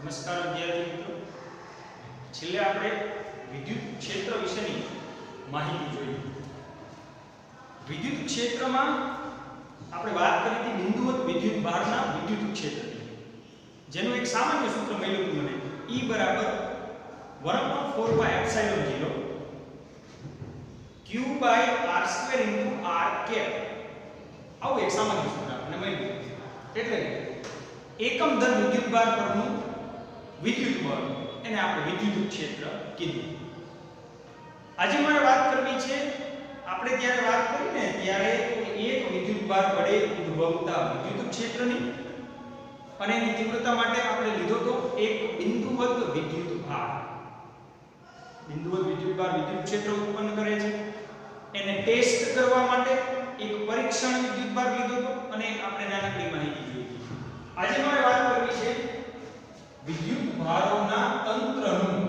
નમસ્કાર વિદ્યાર્થી મિત્રો, છેલ્લે આપણે વિદ્યુત ક્ષેત્ર વિશેની માહિતી જોઈ. વિદ્યુત ક્ષેત્રમાં આપણે વાત કરી હતી બિંદુવત વિદ્યુત ભારના વિદ્યુત ક્ષેત્રની, જેનું એક સામાન્ય સૂત્ર મળ્યું હતું મને, E બરાબર 1/4πε0 q r² × r કેપ. આવું એક સામાન્ય સૂત્ર આપણને મળ્યું. એટલે એકમ દર વિદ્યુતભાર પરનું વિદ્યુત બળ એને આપણે વિદ્યુત ક્ષેત્ર કીધું. આજે મારે વાત કરવી છે, આપણે ત્યારે વાત કરી ને ત્યારે એક વિદ્યુતભાર વડે ઉદ્ભવતા વિદ્યુત ક્ષેત્રની અને એની તીવ્રતા માટે આપણે લીધો તો એક બિંદુવત વિદ્યુતભાર. બિંદુવત વિદ્યુતભાર વિદ્યુત ક્ષેત્ર ઉત્પન્ન કરે છે. એને ટેસ્ટ કરવા માટે એક પરીક્ષણ વિદ્યુતભાર લીધો તો અને આપણે નાનકડી માહિતી જોઈ. આજે મારે વાત કરવી છે વિદ્યુત ભારોના તંત્રનું.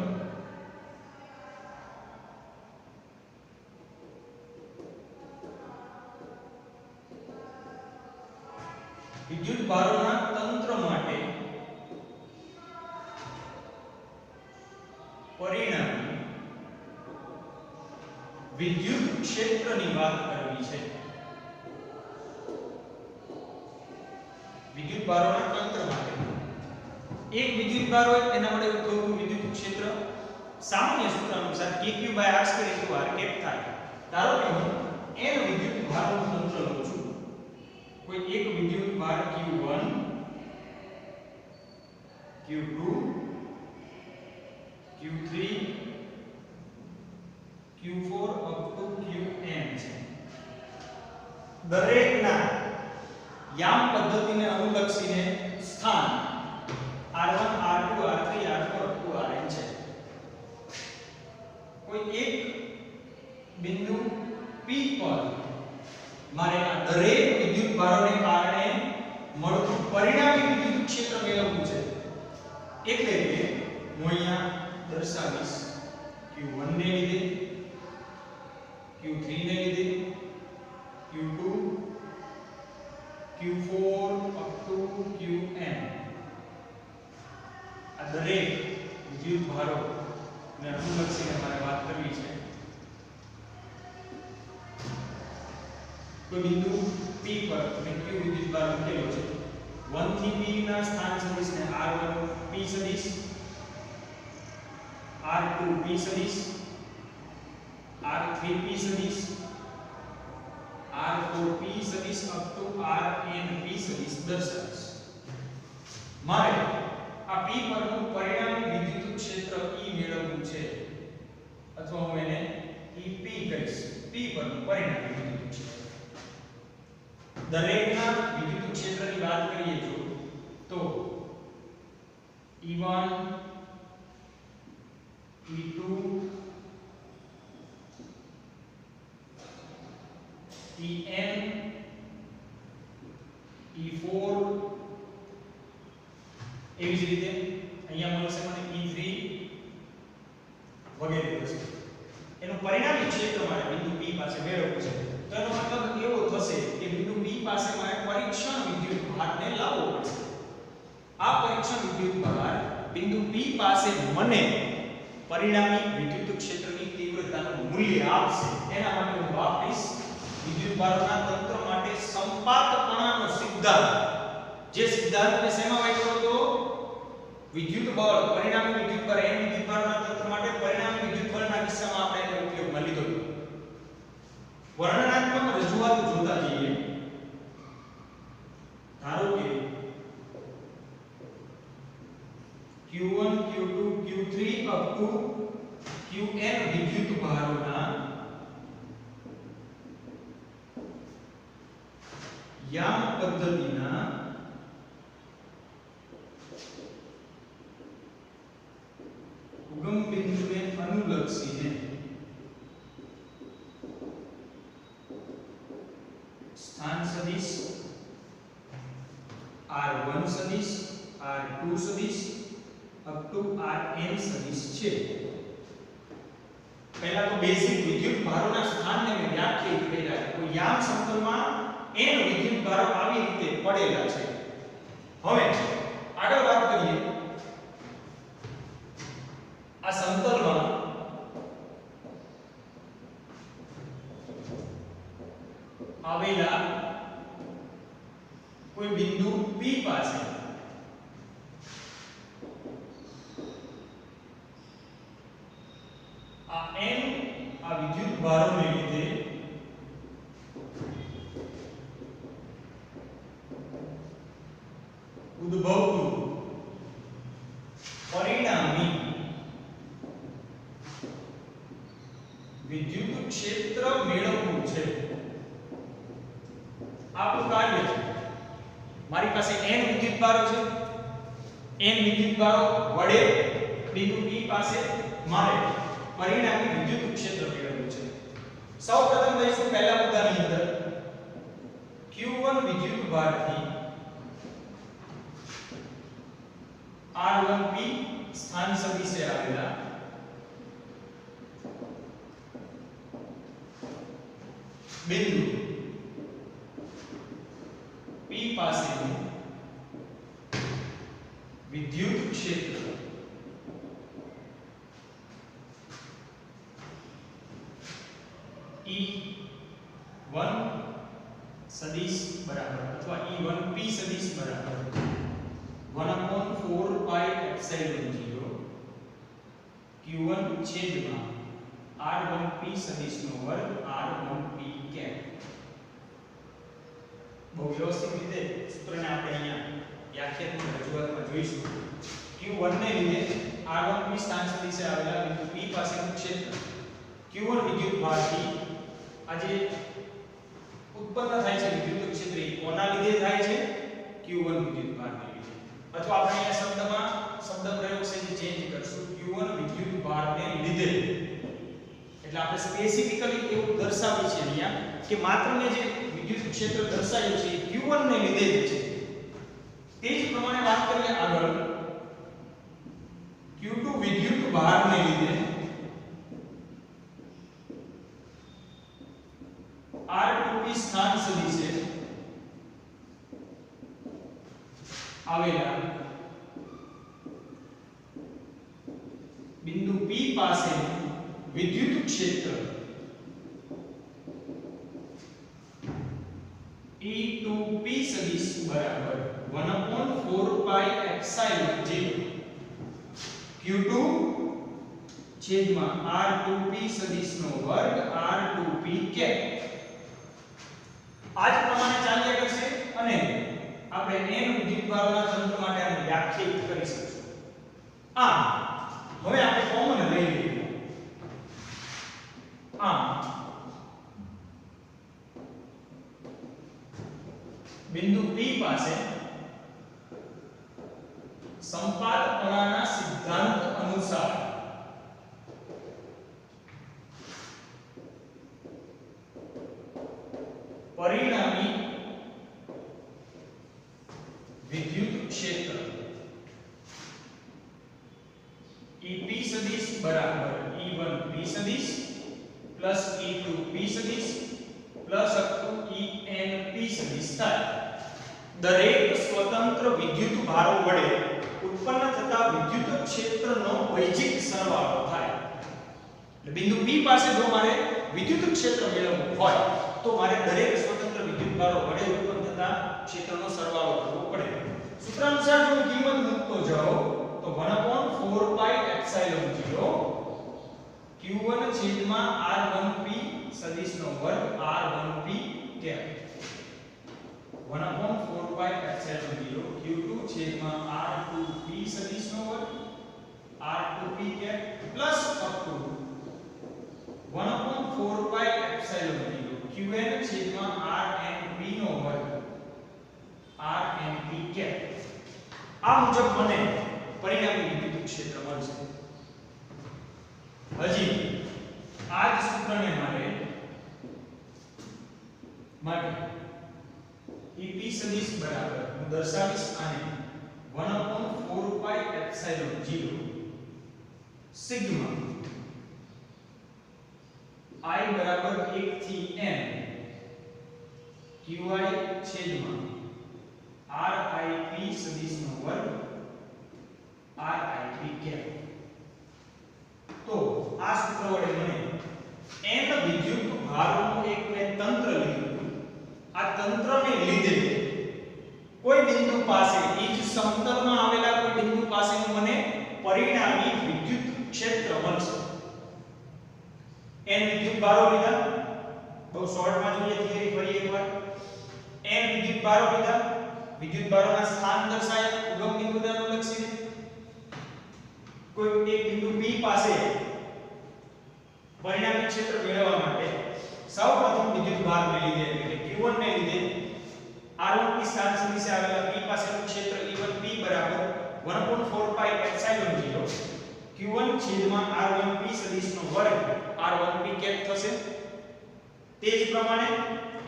વિદ્યુત ભારોના તંત્ર માટે પરિણામી વિદ્યુત ક્ષેત્રની વાત કરવી છે. વિદ્યુત ભારોના તંત્ર માટે એક વિદ્યુત ભાર હોય એના વડે ઉદ્ભવતું વિદ્યુત ક્ષેત્ર સામાન્ય સૂત્ર અનુસાર kq/r² × r કેપ થાય. ધારો કે હું n વિદ્યુત ભારનું તંત્ર લઉં છું. કોઈ એક વિદ્યુત ભાર q1 q2 q3 q4 up to qn છે. દરેકના યામ પદ્ધતિને અનુલક્ષીને સ્થાન r1 r2 r3 r4 up to rn છે. કોઈ એક બિંદુ p પર મારે આ દરેક વિદ્યુત ભારોને કારણે મળતું પરિણામી વિદ્યુત ક્ષેત્ર મેળવવું છે. એટલે કે હું અહીંયા દર્શાવીશ q1 ને લીધે, q3 ને લીધે, q2 q4 up to qn. આ દરેક વિદ્યુત ભારો ને અનુલક્ષીને મારે વાત કરવી છે. કોઈ બિંદુ p પર મેં q વિદ્યુત ભાર મૂકેલો છે. 1 થી p ના સ્થાન સદિશને r1 p સદિશ, r2 p સદિશ, r3 p સદિશ, r4 p સદિશ up to rn p સદિશ દર્શાવીશ. મારે આ p પરનું પરિણામી વિદ્યુત ક્ષેત્ર E મેળવવું છે, અથવા હું એને EP કહીશ. p પરનું પરિણામી વિદ્યુત ક્ષેત્ર. દરેકના વિદ્યુત ક્ષેત્રની વાત કરીએ તો E1 E2 En E4 એવી જ રીતે અહીંયા મળશે મને E3 વગેરે વસ્તુ. એનું પરિણામી ક્ષેત્ર મારે બિંદુ P પાસે મેળવવું છે. તો એનો મતલબ એવો થશે કે બિંદુ P પાસે મારે પરીક્ષણ વિદ્યુત ભારને લાવવો પડશે. આ પરીક્ષણ વિદ્યુત ભાર બિંદુ P પાસે મને પરિણામી વિદ્યુત ક્ષેત્રની તીવ્રતાનું મૂલ્ય આપશે. એના માટે હું વાપરીશ વિદ્યુત ભારોના તંત્ર માટે સંપાતકણાનો સિદ્ધાંત. જે સિદ્ધાંતને શેમાં વાપર્યો હતો? વિદ્યુત બળ પરિણામી વિદ્યુત બળ n વિદ્યુત ભારોના તંત્ર માટે પરિણામી વિદ્યુત બળના કિસ્સામાં આપણે એનો ઉપયોગમાં લીધો હતો. વર્ણનાત્મક રજૂઆત જોતા જઈએ. ધારો કે q1 q2 q3 up to qn વિદ્યુત ભારોના યામ પદ્ધતિના ઉગમ બિંદુને અનુલક્ષીને સ્થાન સદિશ r1 સદિશ, r2 સદિશ up to rn સદિશ છે. પહેલા તો બેઝિક વિદ્યુત ભારોના સ્થાનને મેં વ્યાખ્યાયિત કર્યા છે. કોઈ યામ સમતલમાં n વિદ્યુત ભારો આવી રીતે પડેલા છે. હવે આગળ વાત કરીએ ભારોને લીધે ઉદ્ભવતું પરિણામી વિદ્યુત ક્ષેત્ર મેળવવું છે આપણું કાર્ય છે મારી પાસે n વિદ્યુત ભારો છે n વિદ્યુત ભારો વડે બિંદુ P પાસે મારે પરિણામી વિદ્યુત ક્ષેત્ર મેળવવું છે સૌપ્રથમ લઈશું પહેલા મુદ્દાની અંદર q1 વિદ્યુત ભારથી r1p સ્થાન સદિશે આવેલા બિંદુ P પાસેનું વિદ્યુત ક્ષેત્ર E1 સદિશ બરાબર અથવા E1p સદિશ બરાબર 1/4 પાઈ એપ્સિલોન 0 q1 છેદમાં r1p સદિશનો વર્ગ r1p કેપ બહુ વ્યવસ્થિત રીતે સૂત્રને આપણે અહીંયા વ્યાખ્યાત્મક રજૂઆતમાં જોઈશું q1 ને લીધે r1p સ્થાન સદિશે આવેલા બિંદુ P પાસેનું ક્ષેત્ર q1 વિદ્યુત ભારથી આજે ઉત્પન્ન થાય છે વિદ્યુત ક્ષેત્ર એ કોના લીધે થાય છે q1 વિદ્યુત ભારને લીધે અથવા આપણે અહીંયા શબ્દમાં શબ્દ પ્રયોગ છે જે ચેન્જ કરશું q1 વિદ્યુત ભારને લીધે એટલે આપણે સ્પેસિફિકલી એવું દર્શાવી છે અહીંયા કે માત્ર મેં જે વિદ્યુત ક્ષેત્ર દર્શાવ્યું છે q1 ને લીધે જ છે તે જ પ્રમાણે વાત કરીએ આગળ q2 વિદ્યુત ભારને લીધે r2p સ્થાન સદિશે આવેલા બિંદુ P પાસે વિદ્યુત ક્ષેત્ર E2p સદિશ બરાબર 1/4 પાઈ એપ્સિલોન 0 q2 છેદમાં r2p સદિશનો વર્ગ r2p કેપ આ જ પ્રમાણે ચાલ્યા કરશે અને આપણે n વિદ્યુતભારોના તંત્ર માટે આને વ્યાખ્યાયિત કરી શકીશું હવે આપણે કોમન લઈ લઈએ બિંદુ P પાસે સંપાતપણાના સિદ્ધાંત અનુસાર પરિણામી વિદ્યુત ક્ષેત્ર EP સદિશ બરાબર E1p સદિશ પ્લસ E2p સદિશ પ્લસ અપ ટુ ENP સદિશ થાય દરેક સ્વતંત્ર વિદ્યુત ભારો વડે ઉત્પન્ન થતા વિદ્યુત ક્ષેત્રનો વૈજિક સરવાળો થાય એટલે બિંદુ P પાસે જો મારે વિદ્યુત ક્ષેત્ર મેળવવું હોય તો મારે દરેક સ્વતંત્ર વિદ્યુત ભારો વડે ઉત્પન્ન થતા ક્ષેત્રનો સરવાળો કરવો પડે સૂત્ર અનુસાર જો કિંમત મૂકતો જાઓ તો 1/4 પાઈ એપ્સિલોન 0 q1 છેદમાં r1p સદિશનો વર્ગ r1p cap 1/4 pi epsilon 0 q2 છેદમાં r2p સદિશનો વર્ગ r2p cap plus up to 1/4 pi epsilon 0 qn છેદમાં rnp નો વર્ગ rnp કેપ આ મુજબ મને પરિણામી વિદ્યુત ક્ષેત્ર મળશે હજી આ જ સૂત્રને માટે EP સદિશ બરાબર હું દર્શાવીશ આને 1/4 પાઈ એપ્સિલોન 0 સિગ્મા I બરાબર 1 થી n qi છેદમાં rip સદિશનો વર્ગ rip કેપ તો આ સૂત્ર વડે મને n વિદ્યુત ભારોનું એક મેં તંત્ર લીધું આ તંત્રને લીધે કોઈ બિંદુ પાસે એ જ સમતલમાં આવેલા કોઈ બિંદુ પાસેનું મને પરિણામી વિદ્યુત ક્ષેત્ર મળશે n વિદ્યુત ભારો લીધા, બહુ શોર્ટમાં જોઈએ થિયરી ફરી એકવાર. n વિદ્યુત ભારો લીધા, વિદ્યુત ભારોના સ્થાન દર્શાવ્યા ઉગમ બિંદુને અનુલક્ષીને. કોઈ એક બિંદુ P પાસે પરિણામી ક્ષેત્ર મેળવવા માટે સૌપ્રથમ વિદ્યુત ભારને લીધે એટલે કે q1 ને લીધે r1 ની સ્થાન સદિશે આવેલા P પાસેનું ક્ષેત્ર E1P બરાબર 1/4 પાઈ એપ્સિલોન 0 q1 છેદમાં r1p સદિશનો વર્ગ r1p કેપ થશે. તે જ પ્રમાણે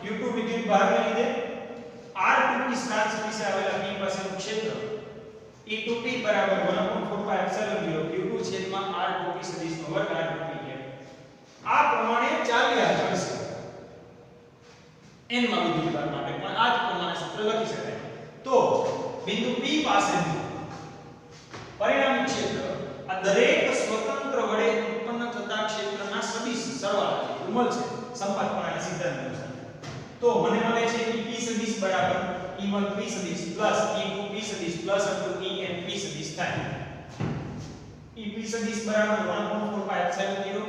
q2 વિદ્યુત ભારને લીધે r2 ની સ્થાન સદિશે આવેલા P પાસેનું ક્ષેત્ર E2p બરાબર 1/4 પાઈ એપ્સિલોન 0 q2 છેદમાં r2p સદિશનો વર્ગ r2p કેપ. આ પ્રમાણે ચાલ્યા કરશે n માં વિદ્યુત ભાર માટે પણ આ જ પ્રમાણે સૂત્ર લખી શકાય. તો બિંદુ P પાસેનું પરિણામી ક્ષેત્ર આ દરેક સ્વતંત્ર વડે ઉત્પન્ન થતા ક્ષેત્રના સદિશ સરવાળા છે, ઉમલ છે સંપાતપણાના સિદ્ધાંત અનુસાર. તો મને મળે છે EP સદિશ બરાબર E1P સદિશ પ્લસ E2P સદિશ પ્લસ ENP સદિશ થાય. EP સદિશ બરાબર 1/4 પાઈ એપ્સિલોન 0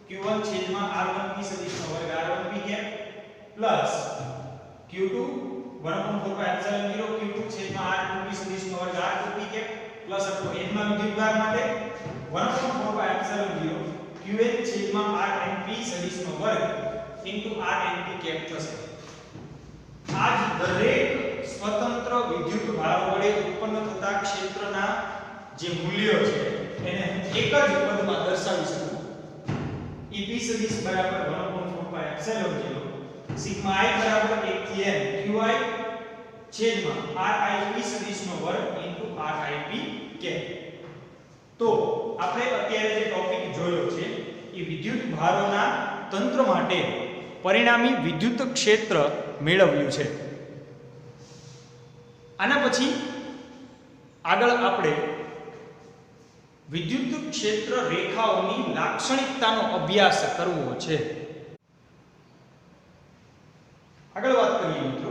q1 છેદમાં r1p સદિશનો વર્ગ r1p cap plus q2 1/4 pi epsilon 0 q2 છેદમાં r2p સદિશનો વર્ગ r2p કેપ પ્લસ n માં વિદ્યુત ભાર માટે 1/4 પાઈ એપ્સિલોન 0 qn છેદમાં rnp સદિશનો વર્ગ rnp કેપ થશે. આ જ દરેક સ્વતંત્ર વિદ્યુત ભાર વડે ઉત્પન્ન થતા ક્ષેત્રના જે મૂલ્યો છે એને એક જ પદમાં દર્શાવી શકું. EP સદિશ બરાબર 1/4 પાઈ એપ્સિલોન 0 સિગ્મા i બરાબર 1 થી n qi છેદમાં rip સદિશનો વર્ગ rip કેપ. તો આપણે અત્યારે જે ટોપિક જોયો છે એ વિદ્યુત ભારોના તંત્ર માટે પરિણામી વિદ્યુત ક્ષેત્ર મેળવ્યું છે. આના પછી આગળ આપણે વિદ્યુત ક્ષેત્ર રેખાઓની લાક્ષણિકતાનો અભ્યાસ કરવો છે. આગળ વાત કરીએ મિત્રો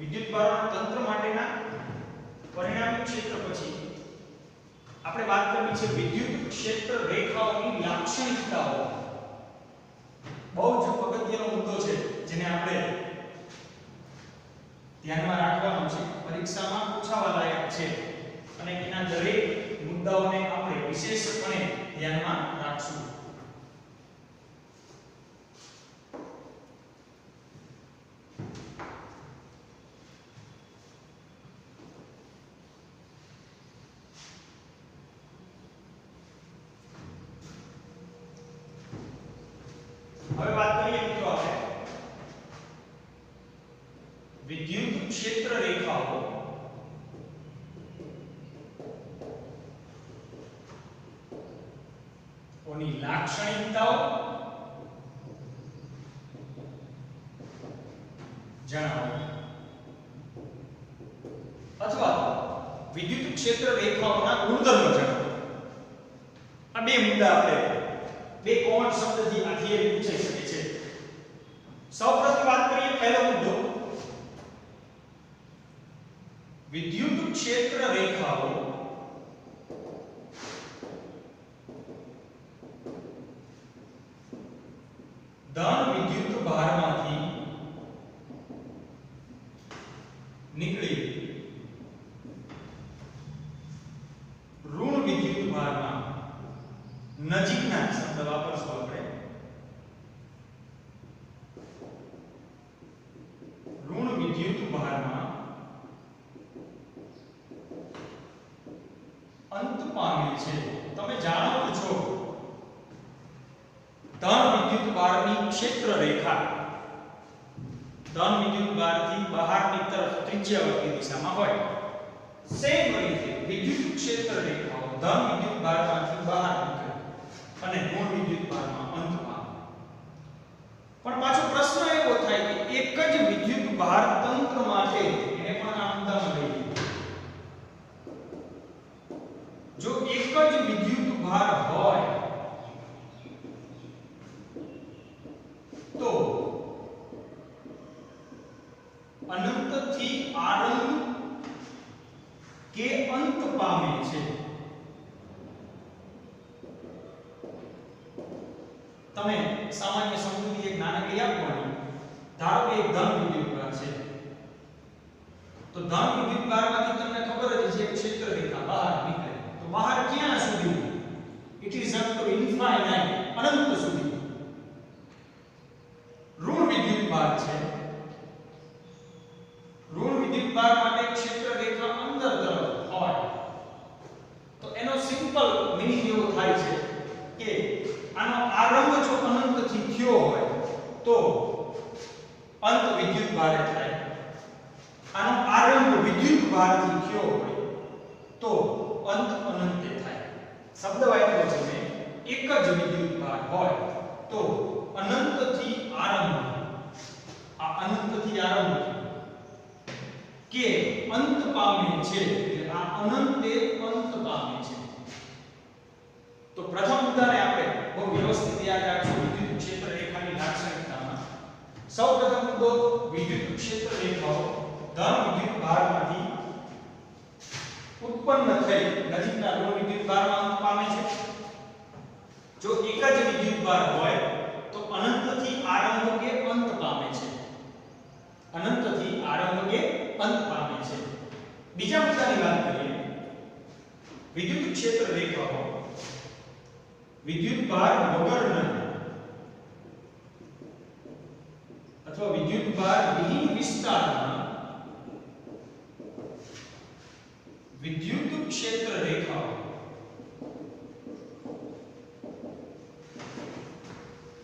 વિદ્યુત ભારોના તંત્ર માટેના પરિણામી ક્ષેત્ર પછી આપણે વાત કરવી છે વિદ્યુત ક્ષેત્ર રેખાઓની લાક્ષણિકતાઓ. બહુ જ અગત્યનો મુદ્દો છે જેને આપણે ધ્યાનમાં રાખવાનો છે, પરીક્ષામાં પૂછાવા લાયક છે અને એના દરેક મુદ્દાઓને આપણે વિશેષપણે ધ્યાનમાં રાખશું. હવે વાત કરીએ મિત્રો આપણે વિદ્યુત ક્ષેત્ર રેખાઓ ઓની લાક્ષણિકતાઓ જણાવો અથવા વિદ્યુત ક્ષેત્ર રેખાઓના ગુણધર્મો જણાવો. આ બે મુદ્દા આપણે બે કોમન શબ્દથી આ થિયરી પૂછાઈ શકે છે. સૌપ્રથમ વાત કરીએ પહેલો મુદ્દો વિદ્યુત ક્ષેત્ર રેખાઓ ધન વિદ્યુત ભારમાંથી નીકળી ઋણ વિદ્યુત ભારમાં નજીકના શબ્દ વાપરશું આપણે ઋણ વિદ્યુત ભારમાં અંત પામે છે. તમે જાણો છો ધન વિદ્યુત ભારની ક્ષેત્ર રેખા ધન વિદ્યુત ભારથી બહારની તરફ ત્રિજ્યાવર્તી દિશામાં હોય. સેમ રીતે વિદ્યુત ક્ષેત્ર રેખાઓ ધન વિદ્યુત ભારમાંથી બહાર નીકળે અને ઋણ વિદ્યુત ભારમાં અંત પામે. પણ પાછો પ્રશ્ન એવો થાય કે એક જ વિદ્યુત ભાર તંત્ર માટે એને પણ આ મુદ્દામાં લઈએ. જો એક જ વિદ્યુત ભાર હોય તો અનંતથી આરંભ કે અંત પામે છે. તમે સામાન્ય સમજૂતી એક નાનકડી આપવાની. ધારો કે એક ધન વિદ્યુતભાર છે, તો ધન વિદ્યુતભારમાંથી તમને ખબર જ છે ક્ષેત્ર રેખા બહાર નીકળે તો બહાર ક્યાં સુધી? It is up to infinite, અનંત સુધી. ઋણ વિદ્યુતભાર છે, ઋણ વિદ્યુતભાર માટે ક્ષેત્ર રેખા અંદર તરફ હોય તો એનો સિમ્પલ મીનિંગ એવો થાય છે કે આનો આરંભ જો અનંતથી થયો હોય તો અંત વિદ્યુતભારે થાય. આનો આરંભ વિદ્યુતભારથી થયો હોય તો અંત અનંતે થાય. શબ્દ વાક્યો છે ને, એક જ વિદ્યુતભાર હોય તો અનંતથી આરંભ, આ અનંતથી આરંભ કે અંત પામે છે, એટલે આ અનંતે અંત પામે છે. તો પ્રથમ મુદ્દાને આપણે બહુ વ્યવસ્થિત યાદ રાખશું વિદ્યુત ક્ષેત્ર રેખાની લાક્ષણિકતામાં. સૌપ્રથમ મુદ્દો, વિદ્યુત ક્ષેત્ર રેખાઓ ધન વિદ્યુતભારમાંથી ઉત્પન્ન થઈ નજીકના ઋણ વિદ્યુતભારમાં અંત પામે છે. જો એક જ વિદ્યુતભાર હોય તો અનંતથી આરંભ કે અંત પામે છે, અનંતથી આરંભ કે અંત પામે છે. બીજા મુદ્દાની વાત કરીએ, વિદ્યુત ક્ષેત્ર રેખાઓ વિદ્યુતભાર વગરના અથવા વિદ્યુતભાર વિહીન વિસ્તારમાં વિદ્યુત ક્ષેત્ર રેખાઓ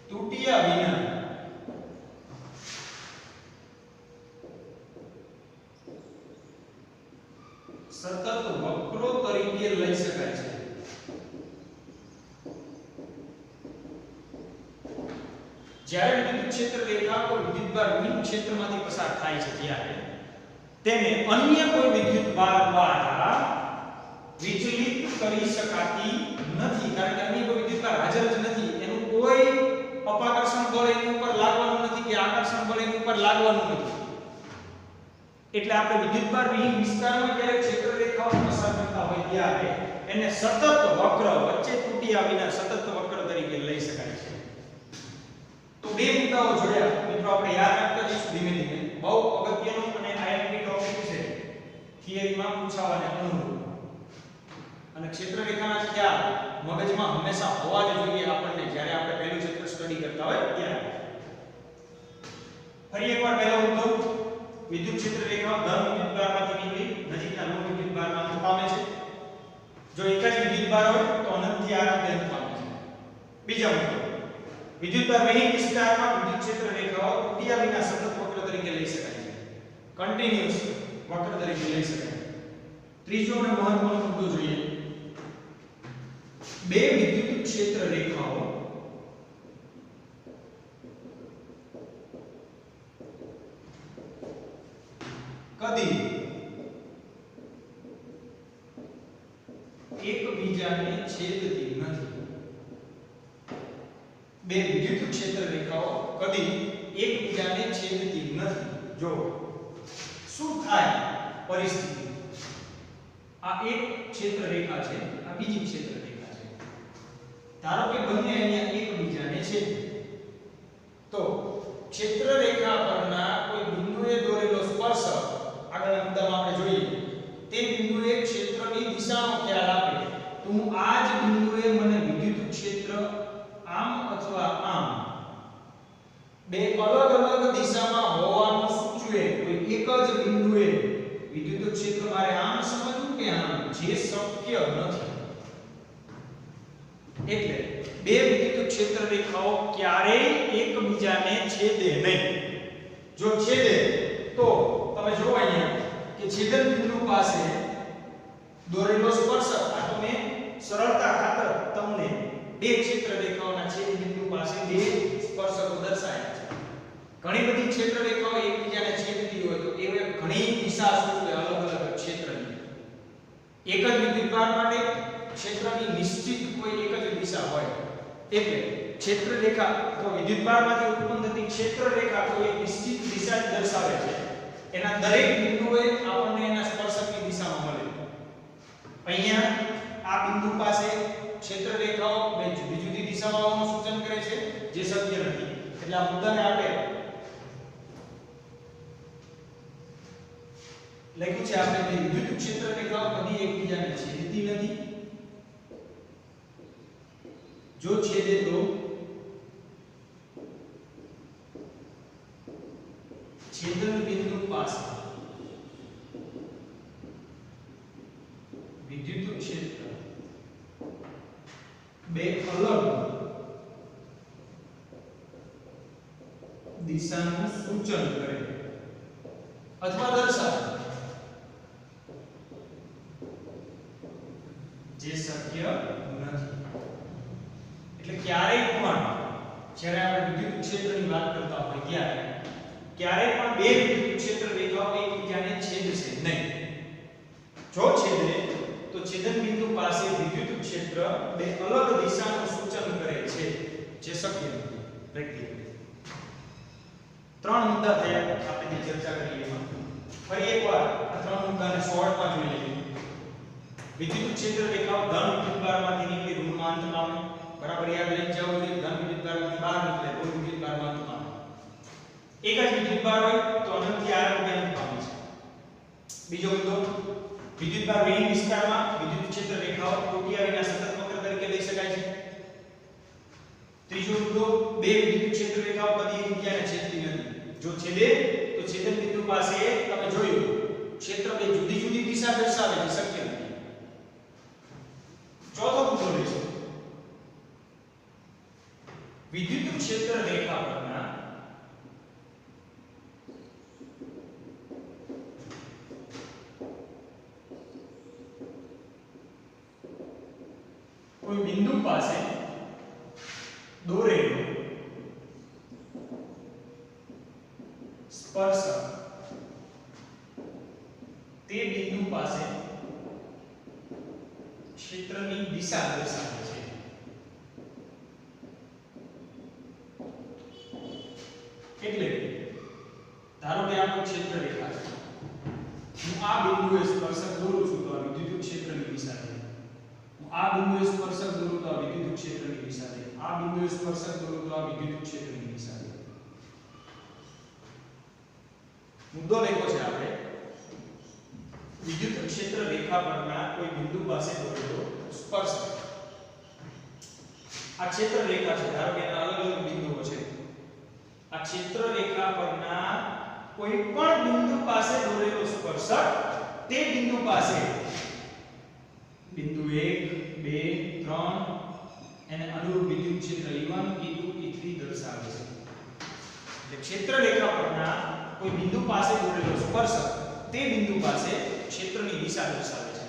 તૂટ્યા વિના સતત વક્રો તરીકે લઈ શકાય છે. જ્યારે વિદ્યુત ક્ષેત્ર રેખા કોઈ વિદ્યુતભાર વિહીન ક્ષેત્રમાંથી પસાર થાય છે ત્યારે તેને અન્ય કોઈ વિદ્યુતભાર દ્વારા વિચલિત કરી શકાતી નથી, કારણ કે અન્ય કોઈ વિદ્યુતભાર હાજર જ નથી. એનું કોઈ અપાકર્ષણ બળ એની ઉપર લાગવાનું નથી કે આકર્ષણ બળ એની ઉપર લાગવાનું નથી. એટલે આપણે વિદ્યુતભાર વિહીન વિસ્તારમાં જ્યારે ક્ષેત્ર રેખાઓ પસાર કરતા હોય ત્યારે એને સતત વક્ર, વચ્ચે તૂટ્યા વિના સતત વક્ર તરીકે લઈ શકાય છે. તો બે મુદ્દાઓ જોડ્યા મિત્રો, આપણે યાદ રાખતા જઈશું ધીમે ધીમે. બહુ અગત્યનું અને આઈએમપી ટોપિક છે, થિયરીમાં પૂછાવાને અનુરૂપ. અને ક્ષેત્ર રેખાના ખ્યાલ મગજમાં હંમેશા હોવા જ જોઈએ આપણને જ્યારે આપણે પહેલું ચેપ્ટર સ્ટડી કરતા હોય ત્યારે. ફરી એકવાર પહેલો મુદ્દો, વિદ્યુત ક્ષેત્ર રેખાઓ ધન વિદ્યુતભારમાંથી નીકળી નજીકના ઋણ વિદ્યુતભારમાં અંત પામે છે. જો એક જ વિદ્યુતભાર હોય તો અનંતથી આરંભે અંત પામે છે. બીજા મુદ્દો, વિદ્યુતભાર વિહીન વિસ્તારમાં વિદ્યુત ક્ષેત્ર રેખાઓ તૂટ્યા વિના સતત વક્ર તરીકે લઈ શકાય છે, કન્ટિન્યુઅસ વક્ર તરીકે લઈ શકાય. ત્રીજો અને મહત્વનો મુદ્દો જોઈએ, બે વિદ્યુત ક્ષેત્ર રેખાઓ કદી એકબીજાને છેદતી નથી. બે વિદ્યુત ક્ષેત્ર રેખાઓ કદી એકબીજાને છેદતી નથી. જો શું થાય પરિસ્થિતિ, આ એક ક્ષેત્ર રેખા છે, આ બીજી ક્ષેત્ર રેખા છે. ધારો કે બંને અહીંયા એકબીજાને છેદે તો ક્ષેત્ર રેખા પરના કોઈ બિંદુએ દોરેલો સ્પર્શક, આગળના મુદ્દામાં આપણે જોઈએ, તે બિંદુએ ક્ષેત્રની દિશાનો ખ્યાલ આપે તો હું આ જ બિંદુએ મને વિદ્યુત ક્ષેત્ર આમ અથવા આમ બે અલગ અલગ દિશામાં હોવાનું સૂચવે. કોઈ એક જ બિંદુએ વિદ્યુત ક્ષેત્ર મારે આમ સમજવું કે આમ, જે શક્ય નથી. એટલે બે વિદ્યુત ક્ષેત્ર રેખાઓ ક્યારેય એકબીજાને છેદે નહીં. જો છેદે તો તમે જો અહીંયા કે છેદન બિંદુ પાસે દોરેલો સ્પર્શક, આ તો મેં સરળતા ખાતર તમને બે ક્ષેત્ર રેખાઓના છેદ બિંદુ પાસે બે સ્પર્શકો દર્શાવ્યા છે. ઘણી બધી ક્ષેત્ર રેખાઓ એકબીજાને છેદતી હોય તો એવે ઘણી દિશા સૂચવે અલગ અલગ ક્ષેત્રની. એક જ વિદ્યુતભાર માટે ક્ષેત્રની નિશ્ચિત કોઈ એક જ દિશા હોય, એટલે ક્ષેત્ર રેખા અથવા વિદ્યુતભારમાંથી ઉત્પન્ન થતી ક્ષેત્ર રેખા કોઈ એક નિશ્ચિત દિશા દર્શાવે છે. એના દરેક બિંદુએ આપણને એના સ્પર્શકની દિશામાં મળે. અહીંયા આ બિંદુ પાસે ક્ષેત્ર રેખાઓ બે જુદી જુદી દિશાઓનું સૂચન કરે છે, જે એટલે આ મુદ્દાને આપણે લખ્યું છે આપણે કે વિદ્યુત ક્ષેત્ર રેખાઓ કદી એકબીજાને છેદતી નથી, જો છેદે તો છેદન બિંદુ પાસે વિદ્યુત ક્ષેત્ર બે અલગ દિશાનું સૂચન કરે અથવા દર્શાવે, જે શક્ય નથી. એટલે ક્યારેય પણ જ્યારે આપણે વિદ્યુત ક્ષેત્રની વાત કરતા હોય ત્યારે ક્યારેય પણ બે વિદ્યુત ક્ષેત્ર રેખાઓ એકબીજાને છેદશે નહીં. જો છેદે તો છેદન બિંદુ પાસે વિદ્યુત ક્ષેત્ર બે અલગ દિશાનું સૂચન કરે છે, જે શક્ય નથી. પ્રેક્ટિકલી ત્રણ મુદ્દા થયા આપણે જે ચર્ચા કરી એમાં. ફરી એકવાર આ ત્રણ મુદ્દાને શોર્ટમાં જોઈ લઈએ. વિદ્યુત ક્ષેત્ર રેખાઓ ધન વિદ્યુતભારમાંથી નીકળી ઋણમાં અંત પામે. બરાબર યાદ રહી જવું જોઈએ. ધન વિદ્યુતભારમાંથી બહાર નીકળે ઋણ વિદ્યુતભારમાં અંત પામે. એક જ વિદ્યુતભાર હોય તો અનંતથી આરંભ અંત પામે છે. બીજો મુદ્દો, વિદ્યુતભાર વિહીન વિસ્તારમાં વિદ્યુત ક્ષેત્ર રેખાઓ કોટિયા વિના સતત વક્ર તરીકે લઈ શકાય છે. ત્રીજો મુદ્દો, બે વિદ્યુત ક્ષેત્ર રેખાઓ કદી એકબીજાને છેદતી નથી. જો છેદે તો છેદન બિંદુ પાસે તમે જોયું ક્ષેત્ર બે જુદી જુદી દિશા દર્શાવે છે, શક્ય નથી. ચોથો મુદ્દો લેશું, વિદ્યુત ક્ષેત્ર રેખા પરના કોઈ બિંદુ પાસે દોરેલો સ્પર્શક તે બિંદુ પાસે ક્ષેત્રની દિશા દર્શાવે છે. એટલે ધારો કે આપણો ક્ષેત્ર રેખા છે, હું આ બિંદુએ સ્પર્શક દોરું છું તો આ વિદ્યુત ક્ષેત્રની દિશા છે. હું આ બિંદુએ સ્પર્શક દોરું તો આ વિદ્યુત ક્ષેત્રની દિશા છે. આ બિંદુએ સ્પર્શક દોરું તો આ વિદ્યુત ક્ષેત્રની દિશા છે. મુદ્દો લખ્યો છે આપણે વિદ્યુત ક્ષેત્ર રેખા પરના કોઈ બિંદુ પાસે દોરેલો સ્પર્શક. આ ક્ષેત્ર રેખા છે, ધારો કે અલગ અલગ બિંદુઓ છે. આ ક્ષેત્ર રેખા પરના કોઈ પણ બિંદુ પાસે દોરેલો સ્પર્શક તે બિંદુ પાસે બિંદુ 1 2 3 એને અનુરૂપ વિદ્યુત ક્ષેત્ર E1 E2 E3 દર્શાવે છે. એટલે ક્ષેત્ર રેખા પરના કોઈ બિંદુ પાસે દોરેલો સ્પર્શક તે બિંદુ પાસે ક્ષેત્રની દિશા દર્શાવે છે.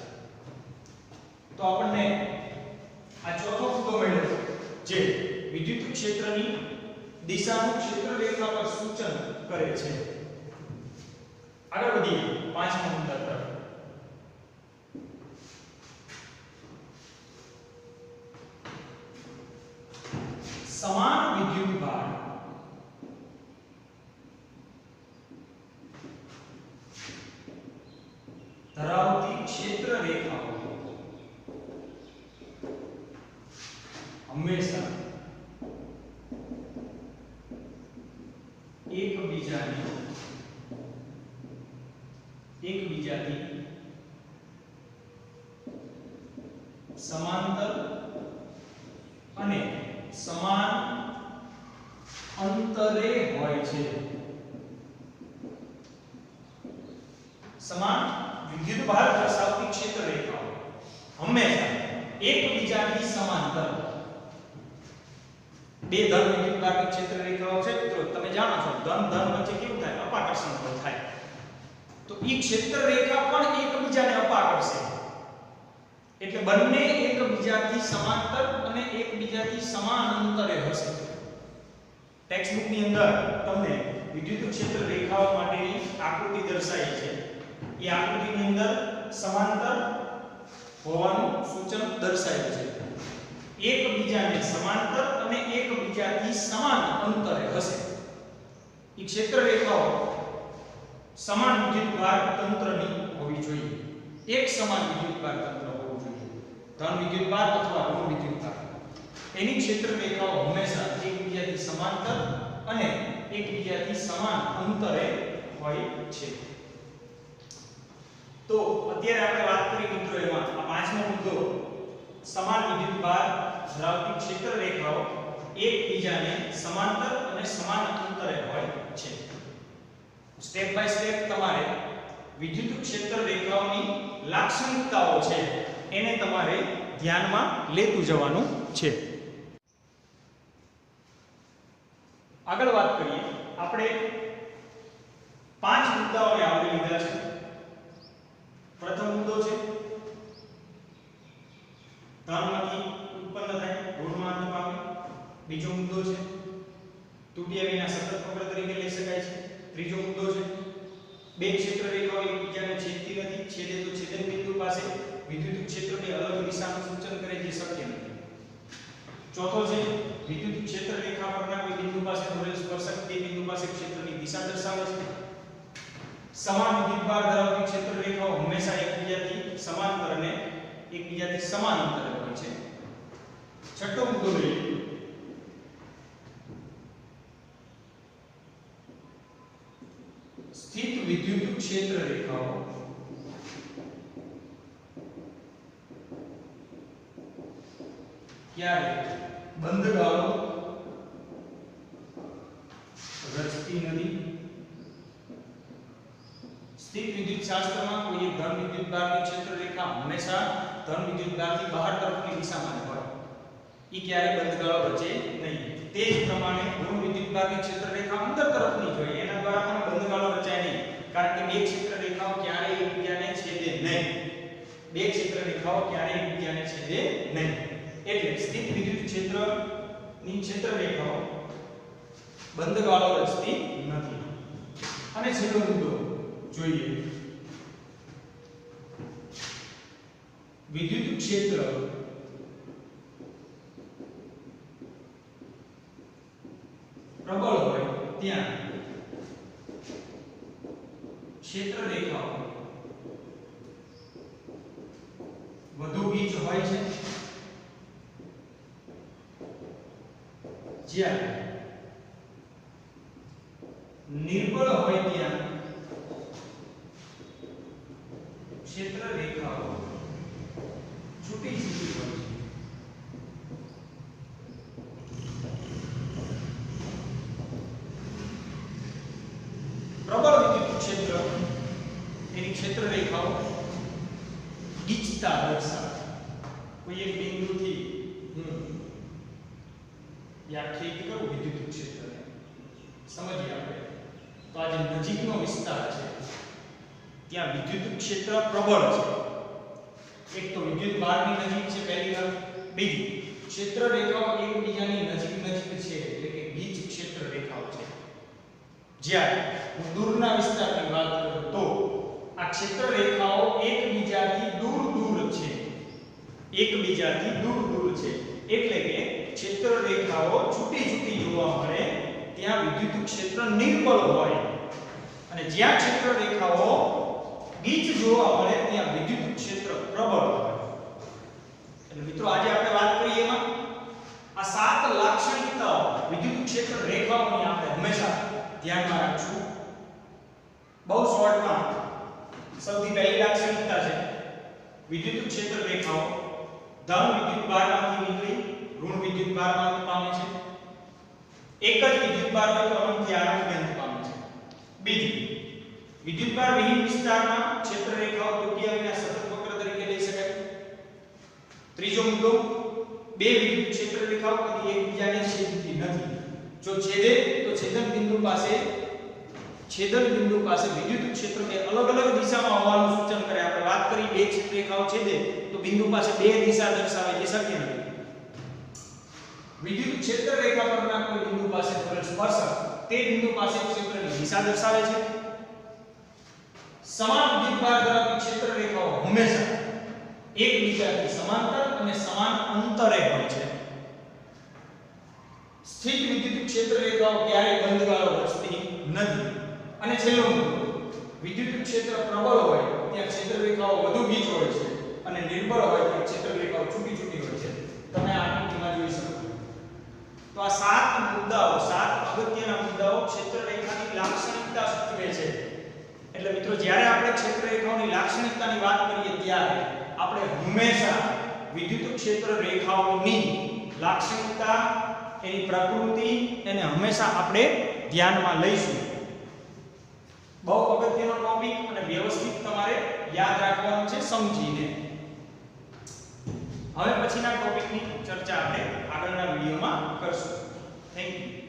તો આપણને આ ચોથો મુદ્દો મળ્યો જે વિદ્યુત ક્ષેત્રની દિશાનું ક્ષેત્ર રેખા પર સૂચન કરે છે. આગળ વધીએ પાંચમા મુદ્દા તરફ. સમાન વિદ્યુતભાર ધરાવતી ક્ષેત્ર રેખાઓ હંમેશા એકબીજાથી સમાંતર અને સમાન અંતરે હોય છે. સમાન વિદ્યુતભાર દર્શાવતી ક્ષેત્ર રેખાઓ હંમેશા એકબીજાથી સમાંતર. બે ધન વિદ્યુતભારની ક્ષેત્ર રેખાઓ છે મિત્રો, તમે જાણો છો ધન ધન વચ્ચે કેવું થાય? અપાકર્ષણ બળ થાય. તો ઈ ક્ષેત્ર રેખા પણ એકબીજાને અપાકર્ષે. એટલે બંને એકબીજાથી સમાંતર અને એકબીજાથી સમાન અંતરે હશે. ટેક્સ્ટ બુક ની અંદર તમને વિદ્યુત ક્ષેત્ર રેખાઓ માટેની આકૃતિ દર્શાવી છે. એ આકૃતિની અંદર સમાંતર હોવાનું સૂચન દર્શાવ્યું છે. એકબીજાને સમાંતર અને એકબીજાથી સમાન અંતરે હશે. ઈ ક્ષેત્ર રેખાઓ સમાન વિદ્યુતભાર તંત્રની હોવી જોઈએ. એક સમાન વિદ્યુતભાર તંત્ર હોવું જોઈએ. ધન વિદ્યુતભાર અથવા ઋણ વિદ્યુતભાર. એની ક્ષેત્ર રેખાઓ હંમેશા એકબીજાથી સમાંતર અને એકબીજાથી સમાન અંતરે હોય છે. તો અત્યારે આપણે વાત કરી મિત્રો એમાં આ પાંચમો મુદ્દો સમાન વિદ્યુતભાર ધરાવતી ક્ષેત્ર રેખાઓ એકબીજાને સમાંતર અને સમાન અંતરે હોય છે. સ્ટેપ બાય સ્ટેપ તમારે વિદ્યુત ક્ષેત્ર રેખાઓની લાક્ષણિકતાઓ છે એને તમારે ધ્યાનમાં લેતું જવાનું છે. આગળ વાત કરીએ આપણે પાંચ મુદ્દાઓને આવરી લીધા છે. પ્રથમ મુદ્દો છે ધનમાંથી ઉત્પન્ન થાય ઋણમાં અંત પામે. બીજો મુદ્દો છે તૂટ્યા વિના સતત વક્ર તરીકે લઈ શકાય છે. ત્રીજો મુદ્દો છે બે ક્ષેત્ર રેખાઓ એકબીજાને છેદતી નથી, છેદે તો છેદન બિંદુ પાસે વિદ્યુત ક્ષેત્રની અલગ દિશાનું સૂચન કરે જે શક્ય નથી. ચોથો છે વિદ્યુત ક્ષેત્ર રેખા પરના કોઈ બિંદુ પાસે દોરેલ સ્પર્શક તે બિંદુ પાસે ક્ષેત્રની દિશા દર્શાવે છે. સમાન વિદ્યુતભાર ધરાવતી ક્ષેત્ર રેખાઓ હંમેશા એકબીજાથી સમાંતર અને એકબીજાથી સમાન અંતરે હોય છે. છઠ્ઠો મુદ્દો જોઈએ સ્થિત વિદ્યુત ક્ષેત્ર રેખાઓ ક્યારે બંધગાળો રચતી નથી. સ્થિત વિદ્યુત શાસ્ત્રમાં કોઈ એક ધન વિદ્યુતભારની ક્ષેત્ર રેખા હંમેશા ધન વિદ્યુતભારથી બહાર તરફની દિશામાં હોય. એ ક્યારે બંધગાળો રચે નહીં. તે જ પ્રમાણે ઋણ વિદ્યુતભારની ક્ષેત્ર રેખા અંદર તરફની જોઈએ એના દ્વારા પણ બંધગાળો રચાય નહીં, કારણ કે બે ક્ષેત્ર રેખાઓ ક્યારેય એકબીજાને છેદે નહીં. બે ક્ષેત્ર રેખાઓ ક્યારેય એકબીજાને છેદે નહીં. એટલે સ્થિત વિદ્યુત ક્ષેત્રની ક્ષેત્ર રેખાઓ બંધગાળો રચતી નથી. અને છેલ્લો મુદ્દો જોઈએ વિદ્યુત ક્ષેત્ર પ્રબળ હોય ત્યાં ક્ષેત્ર રેખાઓ વધુ ગીચ હોય છે, જ્યારે નિર્બળ હોય ત્યાં ક્ષેત્ર રેખાઓ છૂટી છૂટી હોય છે. પ્રબળ વિદ્યુત ક્ષેત્ર એની ક્ષેત્ર રેખાઓ ગીચતા દર્શાવે. કોઈ એક બિંદુથી વ્યાખ્યાયિત કરું વિદ્યુત ક્ષેત્રને સમજીએ આપણે. તો આ જે નજીકનો વિસ્તાર છે ત્યાં વિદ્યુત ક્ષેત્ર પ્રબળ છે. એક તો વિદ્યુત ભારની નજીક છે પહેલી વાત. બીજું ક્ષેત્ર રેખાઓ એકબીજાની નજીક નજીક છે એટલે કે ગીચ ક્ષેત્ર રેખાઓ છે. જ્યારે હું દૂરના વિસ્તારની વાત કરું તો આ ક્ષેત્ર રેખાઓ એકબીજાથી દૂર દૂર છે. એકબીજાથી દૂર દૂર છે એટલે કે ક્ષેત્ર રેખાઓ છૂટી છૂટી જોવા મળે ત્યાં વિદ્યુત ક્ષેત્ર નિર્બળ હોય, અને જ્યાં ક્ષેત્ર રેખાઓ ગીચ જોવા મળે ત્યાં વિદ્યુત ક્ષેત્ર પ્રબળ હોય. એટલે મિત્રો આજે આપણે વાત કરીએ એમાં આ સાત લાક્ષણિકતાઓ વિદ્યુત ક્ષેત્ર રેખાઓની આપણે હંમેશા ધ્યાનમાં રાખશું. બહુ શોર્ટમાં સૌથી પહેલી લાક્ષણિકતા છે વિદ્યુત ક્ષેત્ર રેખાઓ ધન વિદ્યુતભારમાંથી નીકળી ઋણ વિદ્યુતભારમાં પામે છે. એક જ વિદ્યુતભાર હોય તો અનંતથી આનંદ અંત પામે છે. બીજું વિદ્યુતભાર વિહીન વિસ્તારમાં ક્ષેત્ર રેખાઓ તૂટ્યા વિના સતત વક્ર તરીકે લઈ શકાય. ત્રીજો મુદ્દો બે વિદ્યુત ક્ષેત્ર રેખાઓ કદી એકબીજાને છેદતી નથી. જો છેદે તો છેદન બિંદુ પાસે વિદ્યુત ક્ષેત્ર બે અલગ અલગ દિશામાં હોવાનું સૂચન કરે. આપણે વાત કરી બે ક્ષેત્ર રેખાઓ છેદે તો બિંદુ પાસે બે દિશા દર્શાવે જે શક્ય નથી. વિદ્યુત ક્ષેત્ર રેખા પરના કોઈ બિંદુ પાસે દોરેલ સ્પર્શક તે બિંદુ પાસે ક્ષેત્રની દિશા દર્શાવે છે. સમાન વિદ્યુતભાર ધરાવતી ક્ષેત્ર રેખાઓ હંમેશા એકબીજાથી સમાંતર અને સમાન અંતરે હોય છે. સ્થિત વિદ્યુત ક્ષેત્ર રેખાઓ ક્યારેય બંધગાળો રચતી નથી. અને છેલ્લો મુદ્દો વિદ્યુત ક્ષેત્ર પ્રબળ હોય ત્યાં ક્ષેત્ર રેખાઓ વધુ ગીચ હોય છે, અને નિર્બળ હોય ત્યાં ક્ષેત્ર રેખાઓ છૂટી છૂટી હોય છે. તમે આ આકૃતિમાં જોઈ શકો છો. તો આ સાત મુદ્દાઓ, સાત અગત્યના ક્ષેત્ર રેખાની લાક્ષણિકતા સૂચવે છે. એટલે મિત્રો જ્યારે આપણે ક્ષેત્ર રેખાઓની લાક્ષણિકતાની વાત કરીએ ત્યારે આપણે હંમેશા વિદ્યુત ક્ષેત્ર રેખાઓની લાક્ષણિકતા, એની પ્રકૃતિ એને હંમેશા આપણે ધ્યાનમાં લઈશું. બહુ અગત્યનો ટોપિક અને વ્યવસ્થિત તમારે યાદ રાખવાનું છે સમજીને. હવે પછીના ટોપિકની ચર્ચા આપણે આગળના વિડિયોમાં કરશું. Thank you.